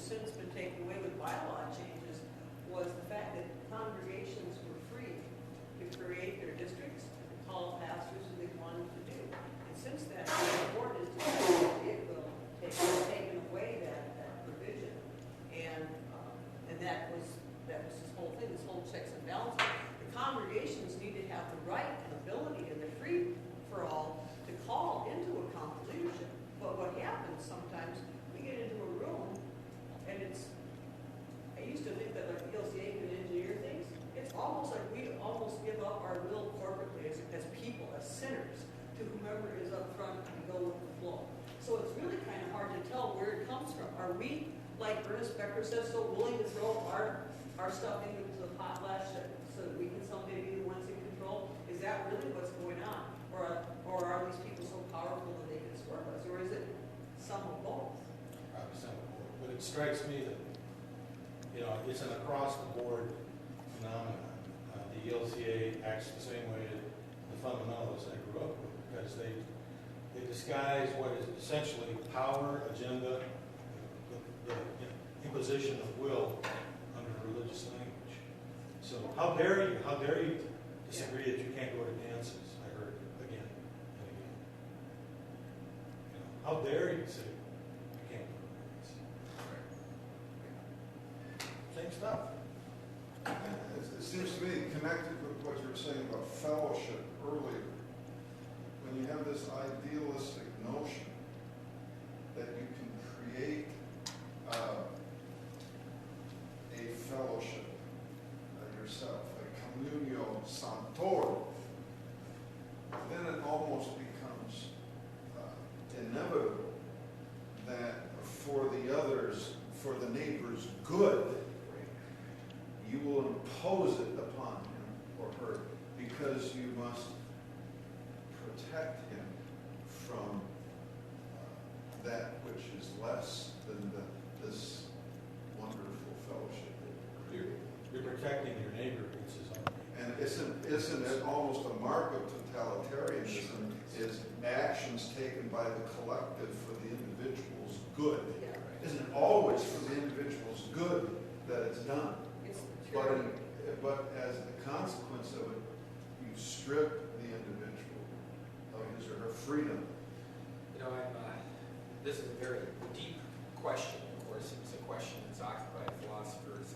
since been taken away with bylaw changes was the fact that congregations were free to create their districts and to call pastors who they wanted to do. And since then, the board has decided it will take taken away that provision. And that was this whole thing, this whole checks and balances. The congregations need to have the right and ability and the free for all to call into a common leadership. But what happens sometimes, we get into a room and I used to think that like the LCA can engineer things. It's almost like we almost give up our will corporately as people, as sinners, to whomever is up front and go with the flow. So it's really kind of hard to tell where it comes from. Are we, like Ernest Becker says, so willing to throw our stuff into the potlatch so that we can someday be the ones in control? Is that really what's going on? Or are these people so powerful that they can swerve us? Or is it some of both? Probably some of both. But it strikes me that, it's an across-the-board phenomenon. The ELCA acts the same way that the fundamentalists I grew up with, because they disguise what is essentially power, agenda, the imposition of will under religious language. So how dare you disagree that you can't go to dances? I heard again and again. How dare you say you can't go to dances? Same stuff. It seems to me, connected with what you were saying about fellowship earlier, when you have this idealistic notion that you can create a fellowship yourself, a communio sanctorum, then it almost becomes inevitable that for the others, for the neighbor's good, you will impose it upon him or her because you must protect him from that which is less than this wonderful fellowship that you create. You're protecting your neighbor against his own neighbor. And isn't it almost a mark of totalitarianism is actions taken by the collective for the individual's good? Yeah. Isn't it always for the individual's good that it's done? But as the consequence of it, you strip the individual of his or her freedom. This is a very deep question. Of course, it's a question that's occupied philosophers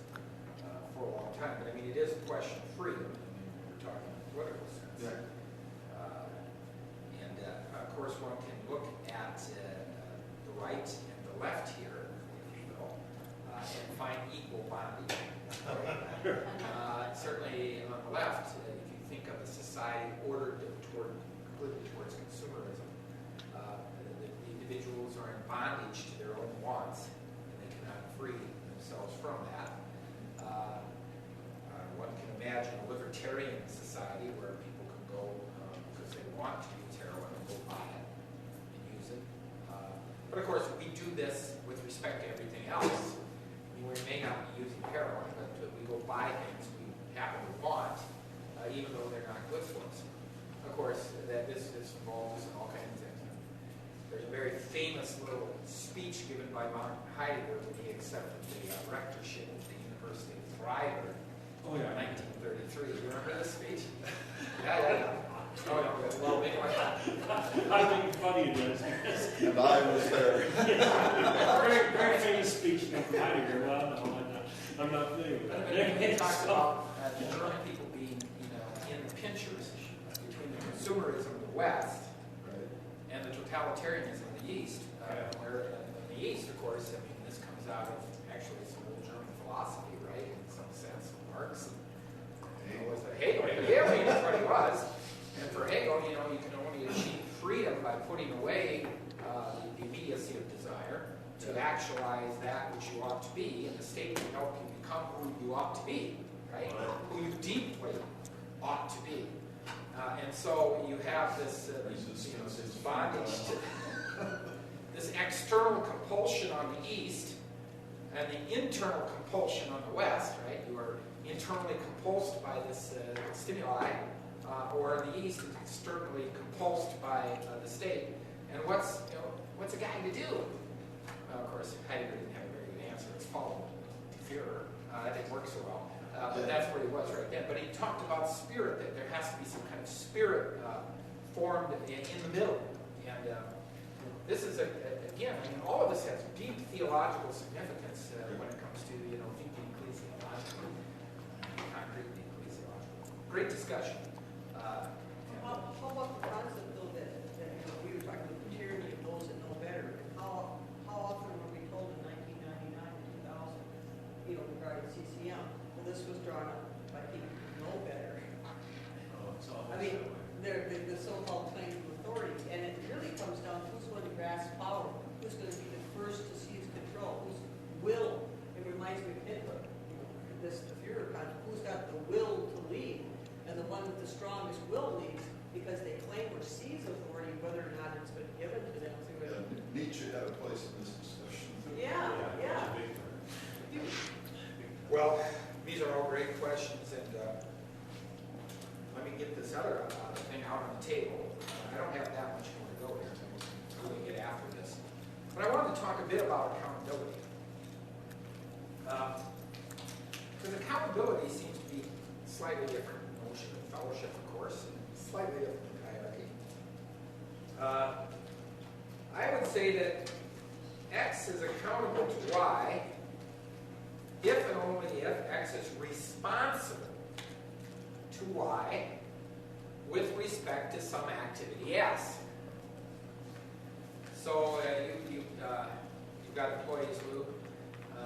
for a long time. But it is a question of freedom. We're talking in a political sense. Yeah. And of course, one can look at the right and the left here, if you will, and find equal bondage. Certainly on the left, if you think of a society ordered completely towards consumerism, the individuals are in bondage to their own wants, and they cannot free themselves from that. One can imagine a libertarian society where people can go because they want to use heroin and go buy it and use it. But of course, we do this with respect to everything else. We may not be using heroin, but we go buy things we happen to want, even though they're not good for us. Of course, that this involves all kinds of things. There's a very famous little speech given by Mount Heidegger when he accepted the rectorship of the University of Freiburg in 1933. You remember this speech? Yeah. Oh, no. Well, maybe I think it's funny it is. And I was there. Very famous speech from Heidegger. Well, no, I'm not familiar with that. He talks about the German people being, in the pinchers between the consumerism of the West and the totalitarianism of the East. Where in the East, of course, this comes out of actually some old German philosophy, right? In some sense, Marx. Was Hegel. Hegel, that's what he was. And for Hegel, you can only achieve freedom by putting away the immediacy of desire to actualize that which you ought to be, and the state can help you become who you ought to be, right? Who you deeply ought to be. And so you have this bondage to this external compulsion on the East and the internal compulsion on the West, right? You are internally compulsed by this stimuli, or in the East, it's externally compulsed by the state. And what's a guy to do? Of course, Heidegger didn't have a very good answer. It's followed Führer. That didn't work so well. But that's where he was right then. But he talked about spirit, that there has to be some kind of spirit formed in the middle. And this is, again, I mean, all of this has deep theological significance when it comes to, deeply ecclesiological, concretely ecclesiological. Great discussion. How about the concept, though, that we were talking about the tyranny of those that know better? How often were we told in 1999 and 2000, regarding CCM? Well, this was drawn up by people who know better. I mean, the so-called claim to authority, and it really comes down to who's going to grasp power, who's going to be the first to seize control, who's will. It reminds me of Hitler, the Führer concept, who's got the will to lead, and the one with the strongest will leads, because they claim or seize authority, whether or not it's been given to them through it. Nietzsche had a place in this discussion. Yeah. Well, these are all great questions, and let me get this other thing out on the table. I don't have that much more to go here, so we'll really get after this. But I wanted to talk a bit about accountability. Because accountability seems to be a slightly different notion than fellowship, of course, and slightly different than hierarchy. I would say that X is accountable to Y if and only if X is responsible to Y with respect to some activity S. So you've got employees, Lou.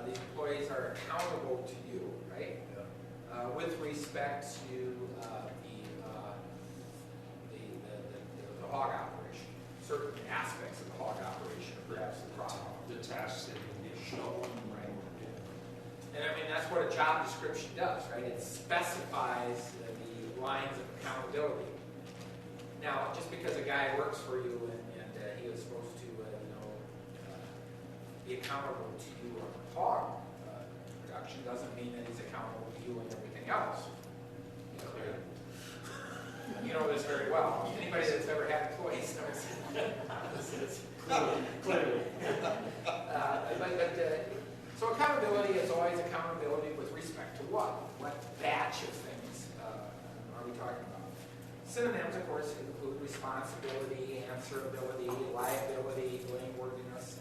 These employees are accountable to you, right? With respect to the hog operation, certain aspects of the hog operation, or perhaps the crop. The tasks that can be shown, right? And I mean, that's what a job description does, right? It specifies the lines of accountability. Now, just because a guy works for you and he is supposed to, be accountable to you on the hog production doesn't mean that he's accountable to you and everything else. You know this very well. Anybody that's ever had employees knows this. Clearly. So accountability is always accountability with respect to what? What batch of things are we talking about? Synonyms, of course, include responsibility, answerability, liability, blameworthiness.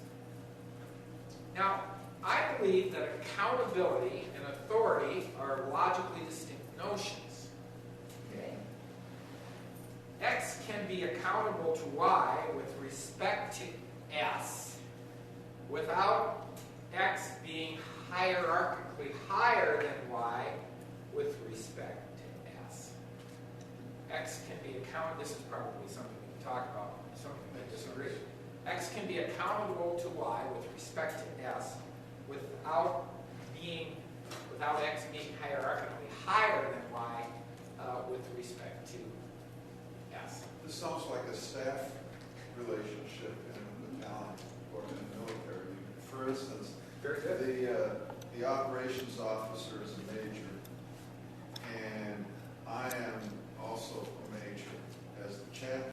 Now, I believe that accountability and authority are logically distinct notions. Okay? X can be accountable to Y with respect to S without X being hierarchically higher than Y with respect to S. X can be accountable, this is probably something we can talk about, some may disagree. X can be accountable to Y with respect to S without X being hierarchically higher than Y with respect to S. This sounds like a staff relationship in a battalion or in the military. For instance, Very good. the operations officer is a major, and I am